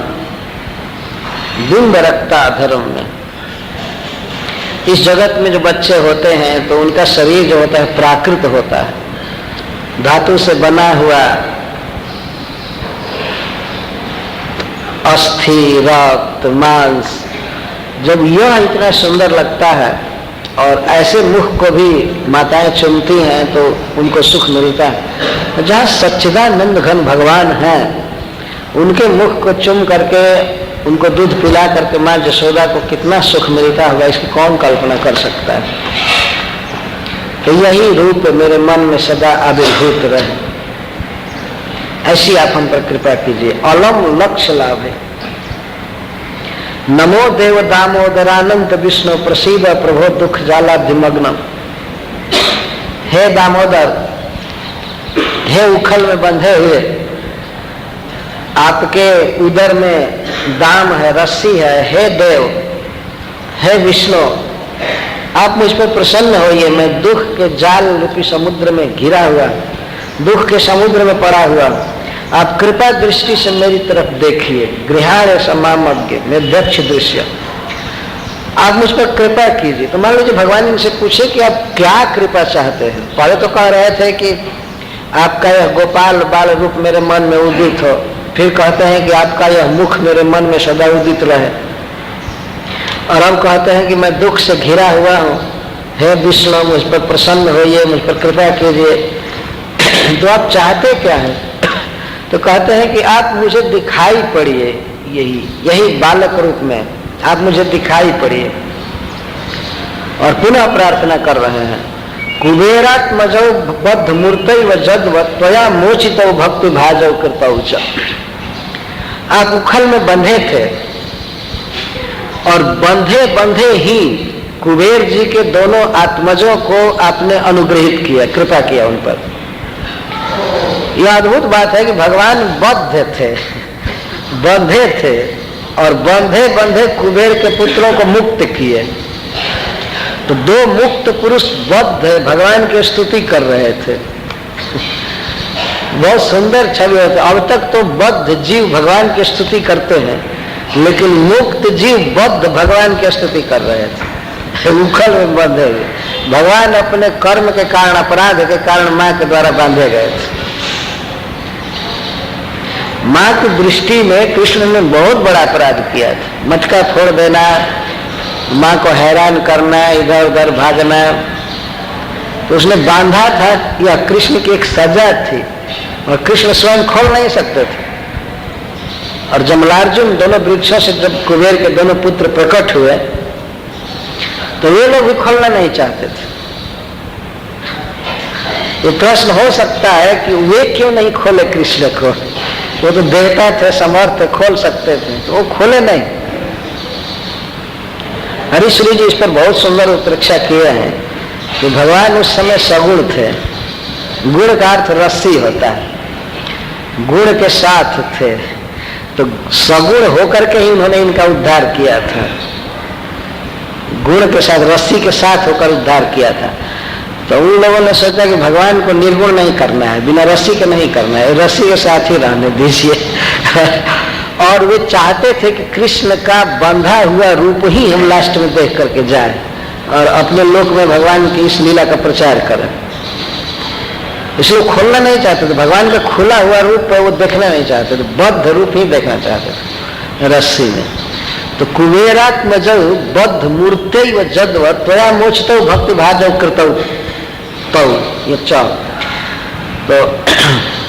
बिंब रक्ताधरम में। इस जगत में जो बच्चे होते हैं तो उनका शरीर जो होता है प्राकृत होता है, धातु से बना हुआ, अस्थि, रक्त, मांस। जब यह इतना सुंदर लगता है और ऐसे मुख को भी माताएं चुमती हैं तो उनको सुख मिलता है। जहाँ सच्चिदानंद घन भगवान हैं, उनके मुख को चुम करके उनको दूध पिला करके माँ यशोदा को कितना सुख मिलता होगा, इसकी कौन कल्पना कर सकता है। तो यही रूप मेरे मन में सदा आविर्भूत रहे, ऐसी आप हम पर कृपा कीजिए। अलम लक्ष्य लाभ है। नमो देव दामोदरानंत विष्णु प्रसीद प्रभो दुख जालाधिमग्नम। हे दामोदर, हे उखल में बंधे हुए, आपके उदर में दाम है, रस्सी है। हे देव, हे विष्णु, आप मुझ पर प्रसन्न होइए। मैं दुख के जाल रूपी समुद्र में घिरा हुआ, दुख के समुद्र में पड़ा हुआ, आप कृपा दृष्टि से मेरी तरफ देखिए। गृहाण समामज्ञ में दक्ष दृश्य, आप मुझ पर कृपा कीजिए। तो मान लीजिए भगवान इनसे पूछे कि आप क्या कृपा चाहते हैं। पहले तो कह रहे थे कि आपका यह गोपाल बाल रूप मेरे मन में उदित हो, फिर कहते हैं कि आपका यह मुख मेरे मन में सदा उदित रहे, और अब कहते हैं कि मैं दुख से घिरा हुआ हूँ। हे विष्णु, मुझ पर प्रसन्न होइए, मुझ पर कृपा कीजिए। तो आप चाहते क्या हैं? तो कहते हैं कि आप मुझे दिखाई पड़िए, यही बालक रूप में आप मुझे दिखाई पड़िए। और पुनः प्रार्थना कर रहे हैं, कुबेरात्मजौ बद्ध मूर्तै व जद्व त्वया मोचितौ भक्ति भाजौ कृतौ च। आप उखल में बंधे थे, और बंधे बंधे ही कुबेर जी के दोनों आत्मजों को आपने अनुग्रहित किया, कृपा किया उन पर। यह अद्भुत बात है कि भगवान बद्ध थे, बंधे थे, और बंधे बंधे कुबेर के पुत्रों को मुक्त किए। तो दो मुक्त पुरुष बद्ध भगवान की स्तुति कर रहे थे। बहुत सुंदर छवि होती। अब तक तो बद्ध जीव भगवान की स्तुति करते हैं, लेकिन मुक्त जीव बद्ध भगवान की स्तुति कर रहे थे, उखल में बंधे हुए। भगवान अपने कर्म के कारण, अपराध के कारण माँ के द्वारा बांधे गए थे। माँ की दृष्टि में कृष्ण ने बहुत बड़ा अपराध किया था। मटका फोड़ देना, माँ को हैरान करना, इधर उधर भागना। तो उसने बांधा था, यह कृष्ण की एक सजा थी, और कृष्ण स्वयं खोल नहीं सकते थे। और जमलार्जुन दोनों वृक्षों से जब कुबेर के दोनों पुत्र प्रकट हुए, तो वे लोग भी खोलना नहीं चाहते थे। ये प्रश्न हो सकता है कि वे क्यों नहीं खोले कृष्ण को। वो तो देवता थे, समर्थ, खोल सकते थे, तो वो खोले नहीं। हरीश्वरी जी इस पर बहुत सुंदर उत्प्रेक्षा किए हैं कि भगवान उस समय सगुण थे। गुण का अर्थ रस्सी होता है, गुण के साथ थे, तो सगुण होकर के ही उन्होंने इनका उद्धार किया था। गुण के साथ, रस्सी के साथ होकर उद्धार किया था। तो उन लोगों ने सोचा कि भगवान को निर्गुण नहीं करना है, बिना रस्सी के नहीं करना है, रस्सी के साथ ही रहने दीजिए। और वे चाहते थे कि कृष्ण का बंधा हुआ रूप ही हम लास्ट में देख करके जाए, और अपने लोक में भगवान की इस लीला का प्रचार करें। इसलिए खोलना नहीं चाहते थे, भगवान का खुला हुआ रूप वो देखना नहीं चाहते थे, बद्ध रूप ही देखना चाहते थे रस्सी में। तो कुबेरात्मजौ बद्ध मूर्तै व जद्व त्वया मोचितौ भक्ति भाजौ कृतौ तौ। ये चाव तो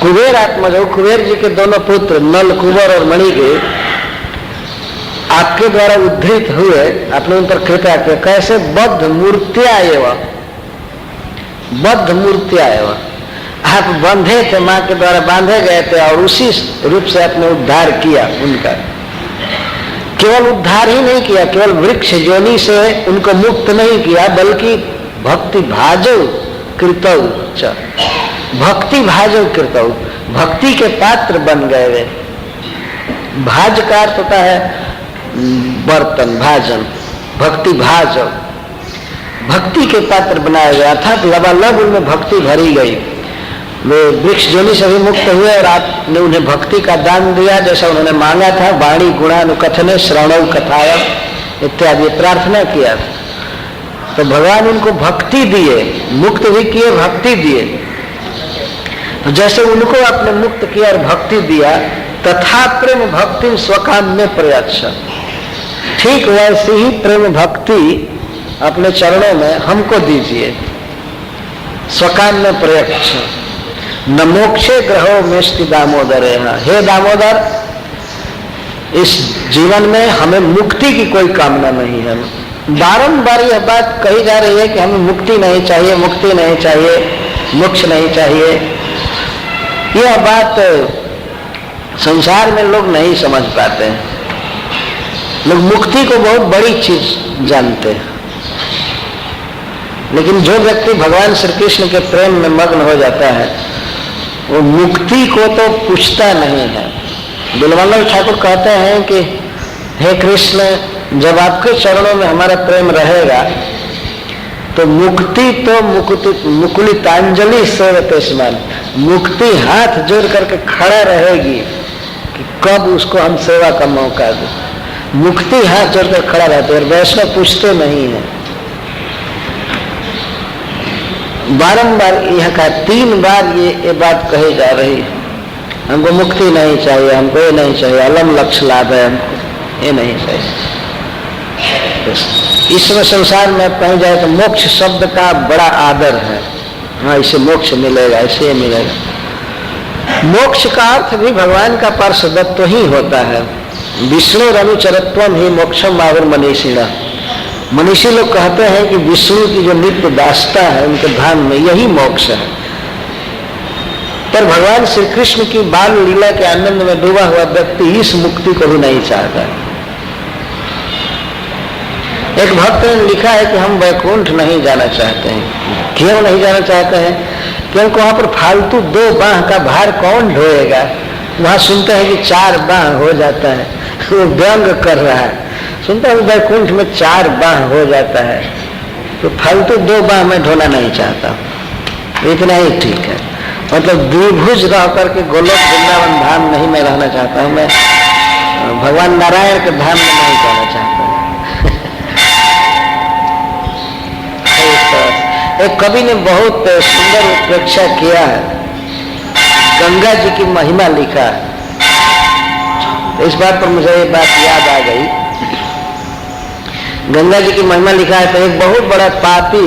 कुबेर आत्मजौ, कुबेर जी के दोनों पुत्र नल, कुबर और मणि के आपके द्वारा उद्धृत हुए, आपने उन पर कृपा किया। कैसे? बद्ध मूर्त्या एवं, बद्ध मूर्त्या एवं। आप बंधे थे, माँ के द्वारा बांधे गए थे, और उसी रूप से आपने उद्धार किया उनका। केवल उद्धार ही नहीं किया, केवल वृक्ष योनि से उनको मुक्त नहीं किया, बल्कि भक्ति भाजौ कृतौ च। भक्ति भाजौ कृतौ, भक्ति के पात्र बन गए वे। भाज का अर्थ होता है बर्तन, भाजन, भक्ति भाजौ, भक्ति के पात्र बनाए गए, अर्थात लबालब उनमें भक्ति भरी गई। वे वृक्ष जोनि से भी मुक्त हुए, और आपने उन्हें भक्ति का दान दिया जैसा उन्होंने मांगा था। वाणी गुणानुकथने श्रवणौ कथाया इत्यादि प्रार्थना किया। तो भगवान उनको भक्ति दिए, मुक्त भी किए, भक्ति दिए। तो जैसे उनको आपने मुक्त किया और भक्ति दिया, तथा प्रेम भक्ति स्वकाम में प्रयच्छ, ठीक वैसी ही प्रेम भक्ति अपने चरणों में हमको दीजिए। स्वकाम में प्रयच्छ न मोक्षे ग्रहो में स्थित दामोदर। हे दामोदर, इस जीवन में हमें मुक्ति की कोई कामना नहीं है। बारंबार यह बात कही जा रही है कि हमें मुक्ति नहीं चाहिए, मुक्ति नहीं चाहिए, मोक्ष नहीं चाहिए। यह बात संसार में लोग नहीं समझ पाते हैं। लोग मुक्ति को बहुत बड़ी चीज जानते हैं, लेकिन जो व्यक्ति भगवान श्री कृष्ण के प्रेम में मग्न हो जाता है वो मुक्ति को तो पूछता नहीं है। बिलमंगल ठाकुर कहते हैं कि हे कृष्ण, जब आपके चरणों में हमारा प्रेम रहेगा तो मुक्ति तो मुकुलितांजलि सेवते स्मरण, मुक्ति हाथ जोड़ करके खड़ा रहेगी कि कब उसको हम सेवा का मौका दें। मुक्ति हाथ जोड़कर खड़ा रहते और वैष्णव पूछते नहीं है। बारंबार यह का 3 बार ये बात कही जा रही है, हमको मुक्ति नहीं चाहिए, हमको ये नहीं चाहिए, अलम लक्ष्य लाभ है, हमको ये नहीं चाहिए। ईश्वर संसार में कहीं जाए तो मोक्ष शब्द का बड़ा आदर है। हाँ, इसे मोक्ष मिलेगा, इसे मिलेगा। मोक्ष का अर्थ भी भगवान का पार्षदत्व ही होता है। विष्णु अनुचरत्वम ही मोक्षम आवर मनीषिणा। मनीषी लोग कहते हैं कि विष्णु की जो नित्य दासता है उनके धाम में, यही मोक्ष है। पर भगवान श्री कृष्ण की बाल लीला के आनंद में डूबा हुआ व्यक्ति इस मुक्ति को भी नहीं चाहता। एक भक्त ने लिखा है कि हम वैकुंठ नहीं जाना चाहते हैं। क्यों नहीं जाना चाहते हैं? क्योंकि वहां पर फालतू 2 बाह का भार कौन ढोएगा। वहां सुनते हैं कि 4 बाह हो जाता है, वो व्यंग कर रहा है। सुनता है वैकुंठ में 4 बाह हो जाता है, तो फालतू 2 बाह में ढोना नहीं चाहता। इतना ही ठीक है। मतलब द्विभुज रह करके गोलोक वृंदावन धाम नहीं मैं रहना चाहता हूँ। मैं भगवान नारायण के धाम में नहीं जाना चाहता। एक कवि ने बहुत सुंदर उत्प्रेक्षा किया है, गंगा जी की महिमा लिखा है। इस बात पर मुझे ये बात याद आ गई। गंगा जी की महिमा लिखा है तो एक बहुत बड़ा पापी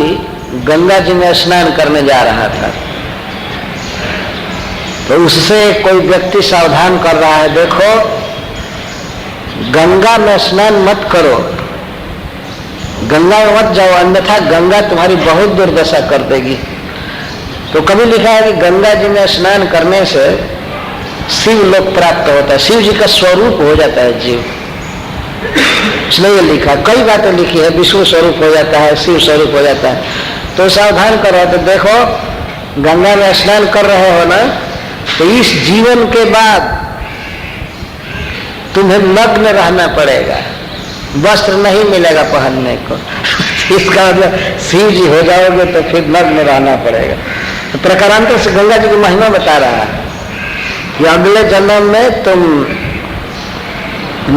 गंगा जी में स्नान करने जा रहा था, तो उससे कोई व्यक्ति सावधान कर रहा है, देखो गंगा में स्नान मत करो, गंगा में मत जाओ, अन्यथा गंगा तुम्हारी बहुत दुर्दशा कर देगी। तो कभी लिखा है कि गंगा जी में स्नान करने से शिव लोक प्राप्त होता है, शिव जी का स्वरूप हो जाता है जीव। इसलिए ये लिखा, कई बातें लिखी है, विष्णु स्वरूप हो जाता है, शिव स्वरूप हो जाता है। तो सावधान करो, तो देखो गंगा में स्नान कर रहे हो ना, तो इस जीवन के बाद तुम्हें नग्न रहना पड़ेगा, वस्त्र नहीं मिलेगा पहनने को। इसका मतलब शिव जी हो जाओगे तो फिर नग्न रहना पड़ेगा। तो प्रकारांतर से गंगा जी की महिमा बता रहा है कि अगले जन्म में तुम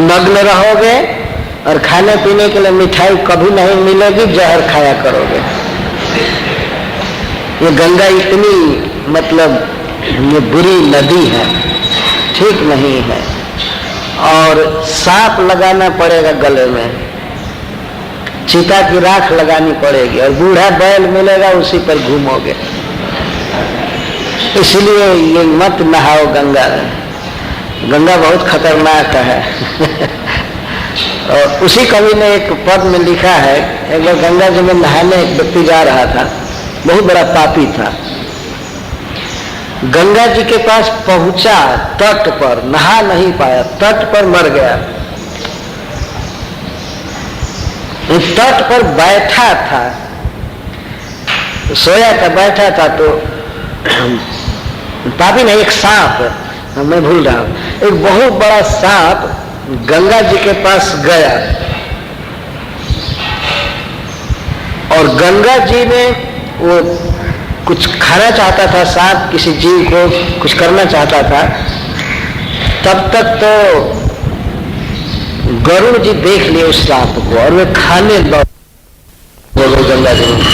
नग्न रहोगे और खाने पीने के लिए मिठाई कभी नहीं मिलेगी, जहर खाया करोगे। ये गंगा इतनी मतलब ये बुरी नदी है, ठीक नहीं है। और सांप लगाना पड़ेगा गले में, चीता की राख लगानी पड़ेगी, और बूढ़ा बैल मिलेगा उसी पर घूमोगे। इसलिए ये मत नहाओ गंगा, गंगा बहुत खतरनाक है। और उसी कवि ने एक पद में लिखा है, एक बार गंगा जी में नहाने एक व्यक्ति जा रहा था, बहुत बड़ा पापी था। गंगा जी के पास पहुंचा, तट पर नहा नहीं पाया, तट पर मर गया। तट पर बैठा था, सोया था, बैठा था, तो पापी नहीं, एक सांप, मैं भूल रहा हूं, एक बहुत बड़ा सांप गंगा जी के पास गया और गंगा जी ने वो कुछ खाना चाहता था, सांप किसी जीव को कुछ करना चाहता था। तब तक तो गरुड़ जी देख लिए उस सांप को और वे खाने लगे गंगा जी में।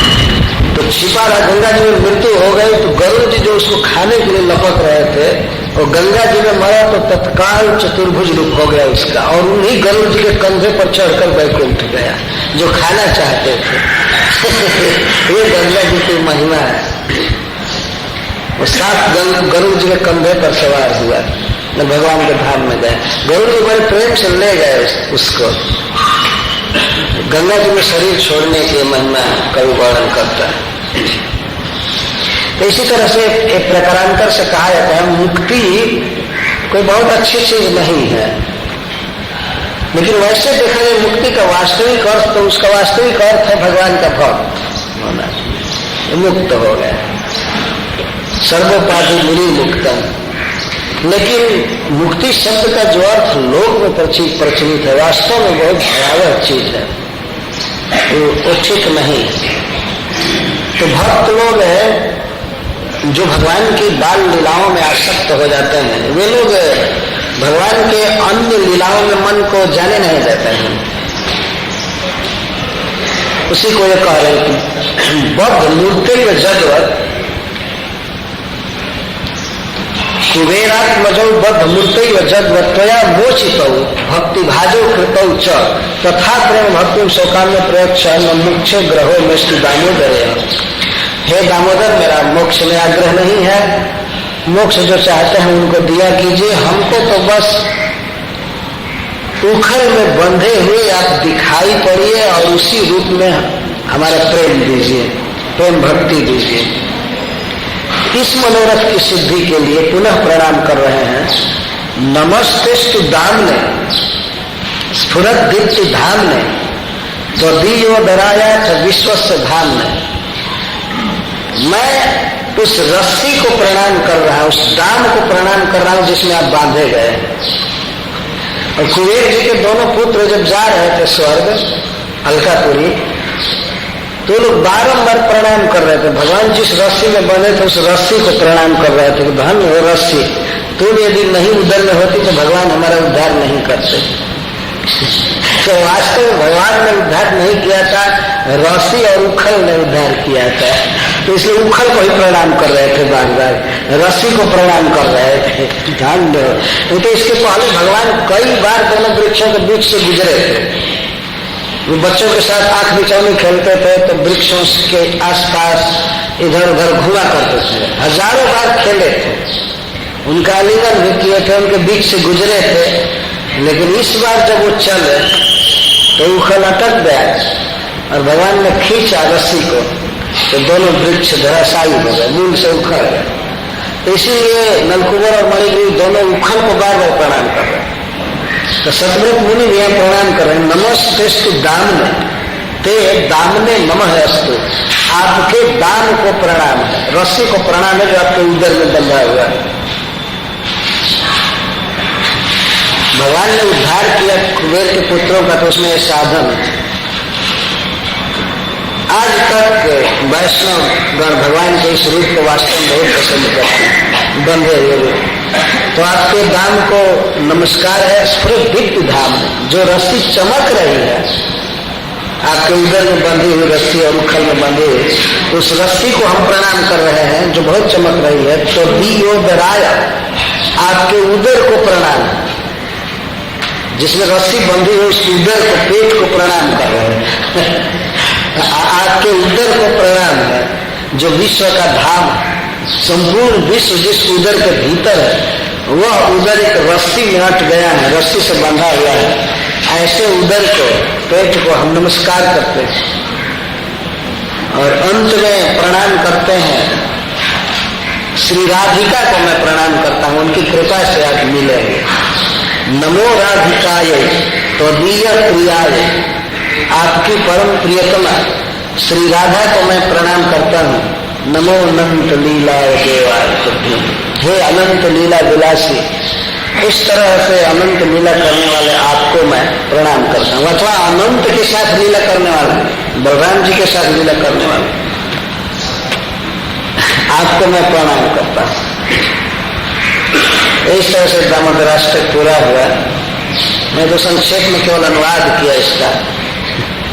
तो छिपा रहा, गंगा जी में मृत्यु हो गई तो गरुड़ जी जो उसको खाने के लिए लपक रहे थे और गंगा जी में मरा तो तत्काल चतुर्भुज रूप हो गया उसका, और उन्हीं गरुड़ जी के कंधे पर चढ़कर वैकुंठ गया जो खाना चाहते थे। ये गंगा जी की महिमा है। वो सांप गरुड़ जी के कंधे पर सवार हुआ भगवान के धाम में गए। गरुड़ जी बड़े प्रेम से ले गए उसको। गंगा जी में शरीर छोड़ने की महिमा कवि वर्णन करता है। तो इसी तरह से एक प्रकारांतर से कहा जाता है मुक्ति कोई बहुत अच्छी चीज नहीं है, लेकिन वैसे देखा जाए मुक्ति का वास्तविक अर्थ, तो उसका वास्तविक अर्थ है भगवान का भक्त होना, मुक्त हो गया, सर्वोपाधि मुनि मुक्तम। लेकिन मुक्ति शब्द का जो अर्थ लोक में प्रचलित है, वास्तव में बहुत भयावह चीज है, वो ठीक नहीं। तो भक्त लोग हैं जो भगवान की बाल लीलाओं में आसक्त हो जाते हैं, वे लोग भगवान के अन्य लीलाओं में मन को जाने नहीं देते हैं। उसी को ये कह रहे हैं बद्ध मूर्ति व जगवत कुबेरात्मजौ बद्ध मूर्ति व जगवत्वया मोचितौ भक्ति भाजो कृतौ च तथा प्रेम भक्ति शोकाम्य प्रयक्ष मुख्य ग्रहो में श्री दामोदर। हे दामोदर, मेरा मोक्ष में आग्रह नहीं है, मोक्ष जो चाहते हैं उनको दिया कीजिए, हमको तो बस उखल में बंधे हुए आप दिखाई पड़िए और उसी रूप में हमारा प्रेम दीजिए, प्रेम भक्ति दीजिए। इस मनोरथ की सिद्धि के लिए पुनः प्रणाम कर रहे हैं। नमस्तेस्तु दामने स्फुरत दीप्ति धामने त्वदीयो दराया च विश्वस्य धामने। मैं उस रस्सी को प्रणाम कर रहा हूं, उस दाम को प्रणाम कर रहा हूं जिसमें आप बांधे गए। और कुबेर जी के दोनों पुत्र जब जा रहे थे स्वर्ग अलकापुरी, तो लोग बारंबार प्रणाम कर रहे थे। भगवान जिस रस्सी में बंधे थे उस रस्सी को प्रणाम कर रहे थे कि धन्य हो रस्सी, तुम यदि नहीं उधर में होती तो भगवान हमारा उद्धार नहीं करते। तो वास्तव में भगवान ने उद्धार नहीं किया था, रस्सी और उखल ने उद्धार किया था। तो इसलिए उखल को ही प्रणाम कर रहे थे, बार बार रस्सी को प्रणाम कर रहे थे। ध्यान दो, तो इसके पहले भगवान कई बार दोनों वृक्षों के बीच से गुजरे थे। वो बच्चों के साथ आंख बिछौनी खेलते थे तो वृक्षों के आसपास इधर उधर घुमा करते थे, हजारों बार खेले थे, उनका आलिंगन भी किए थे, उनके बीच से गुजरे थे। लेकिन इस बार जब वो चले तो उखल अटक गया और भगवान ने खींचा रस्सी को, तो दोनों वृक्ष धराशायी हो गए, मूल से उखड़ गए। तो इसीलिए नलकुबर और मणिग्रीव दोनों उखल को बार बार प्रणाम कर रहे हैं। तो सतव्रत मुनि भी यहाँ प्रणाम कर रहे हैं। नमस्तेस्तु दामने ते दामने नमः अस्तु, आपके दाम को प्रणाम है, रस्सी को प्रणाम है जो आपके उदर में बंधा हुआ है। भगवान ने उद्धार किया कुबेर के पुत्रों का, तो उसमें साधन। आज तक वैष्णव गण भगवान के इस रूप को वास्तव में बहुत पसंद करते हैं, बंधे हुए रूप। तो आपके दाम को नमस्कार है। स्फुरित दीप्ति धाम, जो रस्सी चमक रही है, आपके उदर में बंधी हुई रस्सी और उखल में बंधी हुई, उस रस्सी को हम प्रणाम कर रहे हैं जो बहुत चमक रही है। तो दियो दराया, आपके उदर को प्रणाम, जिसमें रस्सी बंधी हुई उस उदर को, पेट को प्रणाम कर रहे हैं। आपके उदर को प्रणाम है जो विश्व का धाम, संपूर्ण विश्व जिस उदर के भीतर है, वह उदर एक रस्सी में अट गया है, रस्सी से बंधा हुआ है। ऐसे उदर को, पेट को हम नमस्कार करते हैं। और अंत में प्रणाम करते हैं श्री राधिका को मैं प्रणाम करता हूं, उनकी कृपा से आप मिलेंगे। नमो राधिकाय त्वदीय प्रियाय, आपकी परम प्रियतमा श्री राधा को मैं प्रणाम करता हूँ। नमो अनंत लीला देवाय, हे अनंत लीला विलासी, इस तरह से अनंत लीला करने वाले आपको मैं प्रणाम करता हूँ। अथवा अनंत के साथ लीला करने वाले, बलराम जी के साथ लीला करने वाले आपको मैं प्रणाम करता हूँ। इस तरह से दामोदराष्टक पूरा हुआ। मैं तो संक्षेप में केवल अनुवाद किया इसका,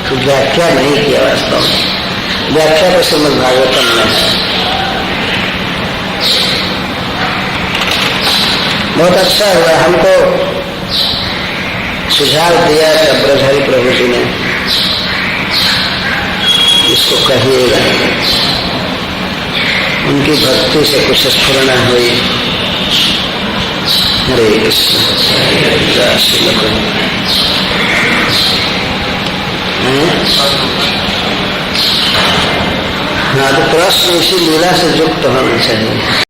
तो व्याख्या नहीं किया। वास्तव में व्याख्या तो श्रीमद् भागवतम में है। बहुत अच्छा हुआ, हमको सुझाव दिया था ब्रजहरि प्रभु जी ने, इसको कहिएगा। उनकी भक्ति से कुछ स्फुरना हुई। हरे कृष्ण। हाँ, तो प्रश्न इसी लीला से युक्त होना चाहिए।